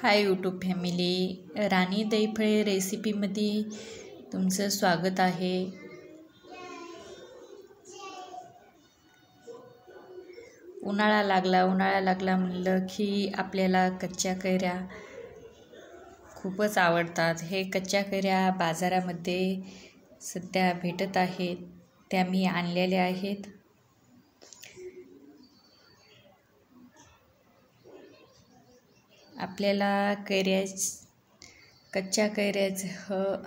Hi YouTube family, राणी दहीफळे रेसिपीमध्ये तुमचं स्वागत आहे। उन्हाळा लागला म्हणलं की आपल्याला कच्च्या कैऱ्या खूपच आवडतात। हे कच्च्या कैऱ्या बाजारामध्ये सध्या भेटत आहेत, त्या मी आणलेल्या आहेत। आपल्याला कच्च्या कैऱ्याचं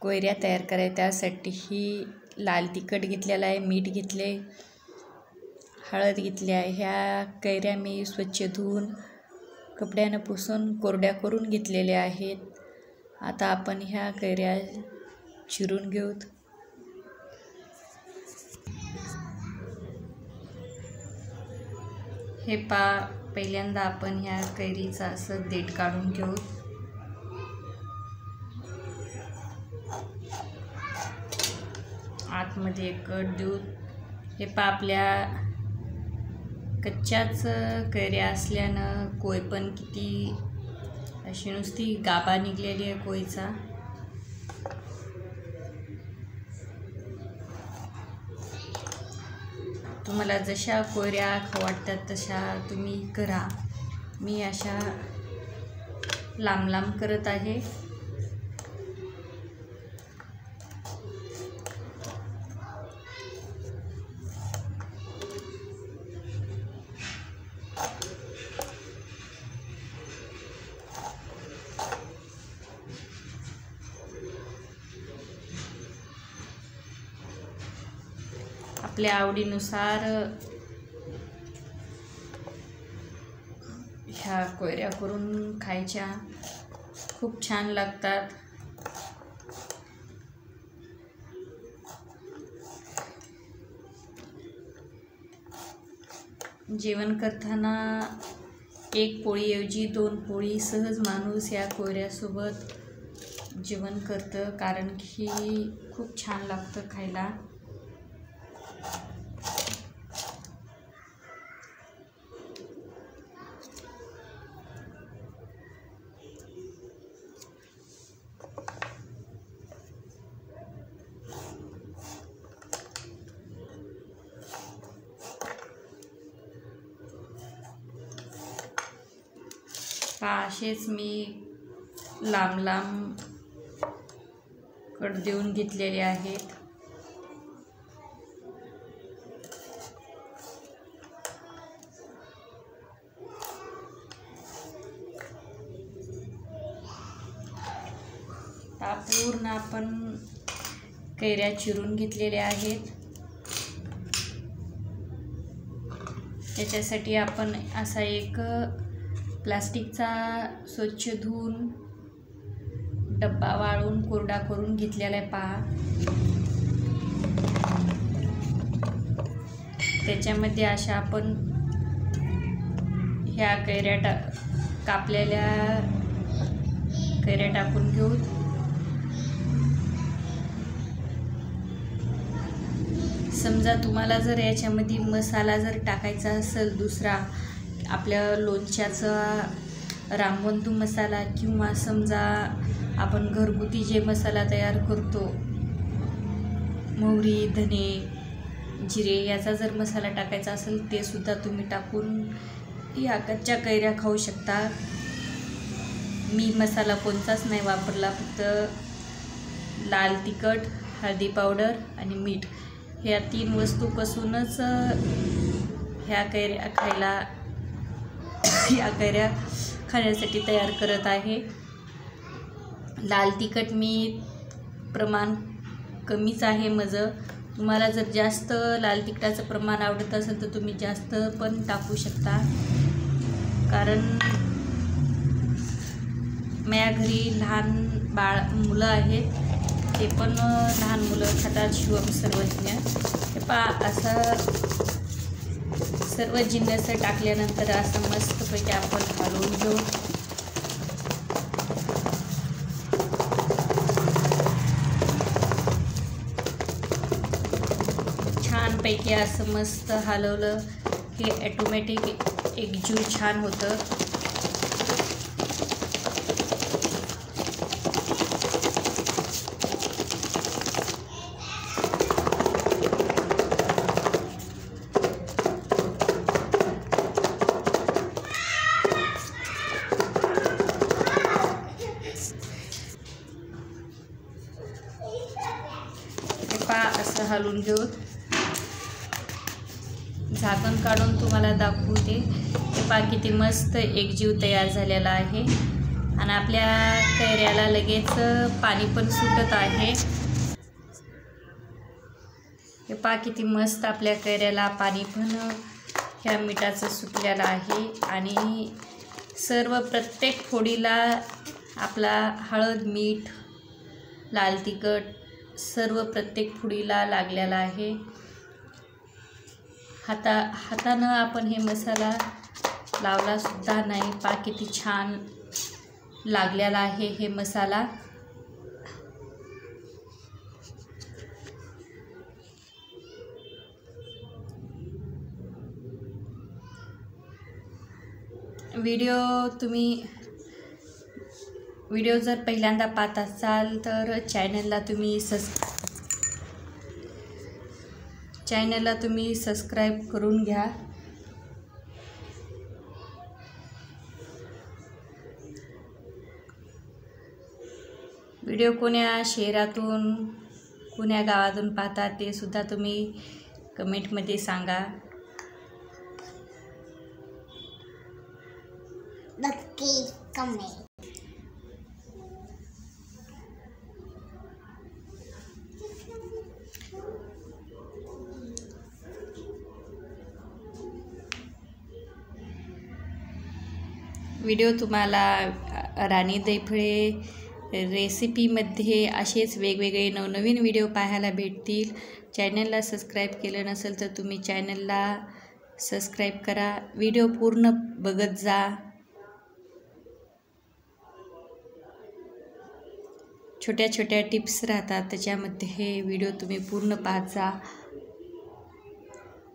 कोयऱ्या तयार करायच्या, त्यासाठी ही लाल तिखट घेतलेला आहे, मीठ घेतले, हळद घेतली आहे। ह्या कैऱ्या मी स्वच्छ धुवून कपड्यानं पुसून कोरड्या करून घेतलेल्या आहेत। आता आपण ह्या कैऱ्या चिरून घेऊत। हे पहिल्यांदा आपण ह्या कैरीचा असं देठ काढून घेऊ। आतमध्ये कट देऊ। हे आपल्या कच्च्याच कैऱ्या असल्यानं कोय पण किती अशी नुसती गाभा निघलेली आहे कोयचा। तुम्हाला जशा कोयऱ्या खाऊ वाटतात तशा तुम्ही करा। मी अशा लांब लांब करत आहे। आपल्या आवडीनुसार ह्या कोयऱ्या करून खायच्या, खूप छान लागतात। जेवण करताना एक पोळीऐवजी 2 पोळी सहज माणूस या कोयऱ्यासोबत जेवण करतं, कारण की खूप छान लागतं खायला। असेच मी लांब लांब कट देऊन घेतलेले आहेत। पूर्ण आपण कैऱ्या चिरून घेतलेल्या आहेत। त्याच्यासाठी आपण असा एक प्लास्टिकचा स्वच्छ धुवून डब्बा वाळून कोरडा करून घेतलेला आहे पहा। त्याच्यामध्ये अशा आपण ह्या कैऱ्या कापलेल्या कैऱ्या टाकून घेऊ। समजा तुम्हाला जर याच्यामध्ये मसाला जर टाकायचा असेल दुसरा, आपल्या लोणच्याचा रामबंधू मसाला, किंवा समजा आपण घरगुती जे मसाला तयार करतो, मोहरी, धने, जिरे याचा जर मसाला टाकायचा असेल ते सुद्धा तुम्ही टाकून या कच्च्या कैऱ्या खाऊ शकता। मी मसाला कोणताच नाही वापरला, फक्त लाल तिखट, हळदी पावडर आणि मीठ ह्या 3 वस्तूपासूनच ह्या कैऱ्या खाण्यासाठी तयार करत आहे। लाल तिखट मी प्रमाण कमीच आहे माझं। तुम्हाला जर जास्त लाल तिखटाचं प्रमाण आवडत असेल तर तुम्ही जास्त पण टाकू शकता, कारण माझ्या घरी लहान मुलं आहेत, ते पण लहान मुलं खातात। शिवम सर्वज्ञ हे असं सर्व जिन्नस टाकल्यानंतर असं मस्तपैकी आपण हलवून घेऊ। छानपैकी असं मस्त हलवलं की ऑटोमॅटिक एकजीव छान होतं। घालून घेऊ. झाकण काढून तुम्हाला दाखवते. हे पहा किती मस्त एकजीव तयार झालेला आहे आणि आपल्या कैऱ्याला लगेच पाणी पण सुटत आहे. हे पहा किती मस्त आपल्या कैऱ्याला पाणी पण ह्या मिठाचं सुटलेलं आहे आणि सर्व प्रत्येक फोडीला आपला हळद, मीठ, लाल तिखट सर्व प्रत्येक फोडीला लागलेला आहे. हातानं आपण हे मसाला लावला सुद्धा नाही. पहा किती छान लागलेला आहे हे मसाला. व्हिडिओ जर पहिल्यांदा पाहत असाल तर चॅनलला तुम्ही सबस्क्राईब करून घ्या. व्हिडिओ कोण्या शहरातून कोण्या गावातून पाहता ते सुद्धा तुम्ही कमेंटमध्ये सांगा. नक्की कमेंट. व्हिडिओ तुम्हाला राणी दैफळे रेसिपीमध्ये असेच वेगवेगळे नवनवीन व्हिडिओ पाहायला भेटतील. चॅनलला सबस्क्राईब केलं नसेल तर तुम्ही चॅनलला सबस्क्राईब करा. व्हिडिओ पूर्ण बघत जा. छोट्या छोट्या टिप्स राहतात त्याच्यामध्ये हे व्हिडिओ तुम्ही पूर्ण पाहत जा.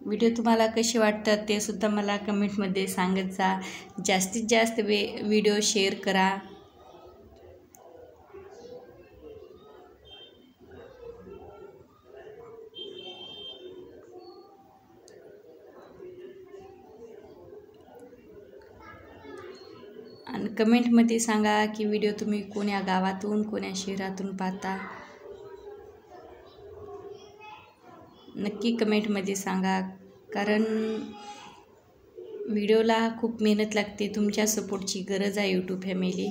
व्हिडिओ तुम्हाला कसे वाटतात ते सुद्धा मला कमेंटमध्ये सांगत जा. जास्तीत जास्त व्हिडिओ शेअर करा. आणि कमेंटमध्ये सांगा की व्हिडिओ तुम्ही कोण्या गावातून कोण्या शहरातून पाहता. नक्की कमेंटमध्ये सांगा, कारण व्हिडिओला खूप मेहनत लागते. तुमच्या सपोर्टची गरज आहे यूट्यूब फॅमिली.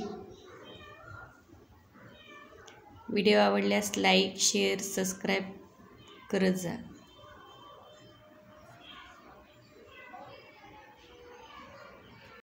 व्हिडिओ आवडल्यास लाईक, शेअर, सबस्क्राईब करत जा.